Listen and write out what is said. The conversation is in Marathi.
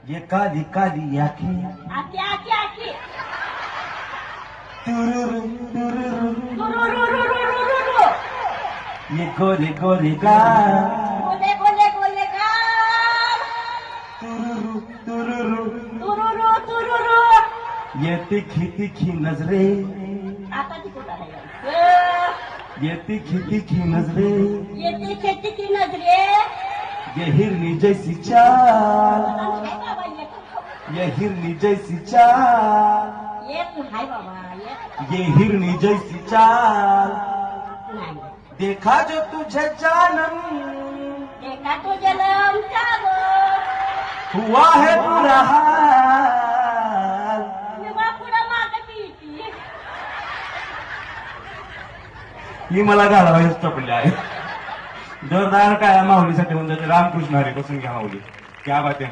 ये काली काली आंखें आके आके आके तुरुरु तुरुरु रुरुरुरुरुरुरु ये गोरे गोरे गाल गोले गोले गोले गाल तुरुरु तुरुरु तुरुरु तुरुरु ये तीखी तीखी नजरें आता ती कुठं आहे ये तीखी तीखी नजरें ये तीखे तीखी नजरे ये हिरनी जैसी चाल हाय बाबा येत ये हिरनी जैसी चाल येत हाय बाबा येत ये हिरनी जैसी चाल नाही देखा जो तुझे जानम देखा तो जलम का हुआ है बुरा हाल विवाह पुढं मागती ती ही मला घालावा पडली आहे जोरदार काय माऊलीसाठी म्हणजे रामकृष्ण हरी बसून घ्या माऊली क्या बात आहे.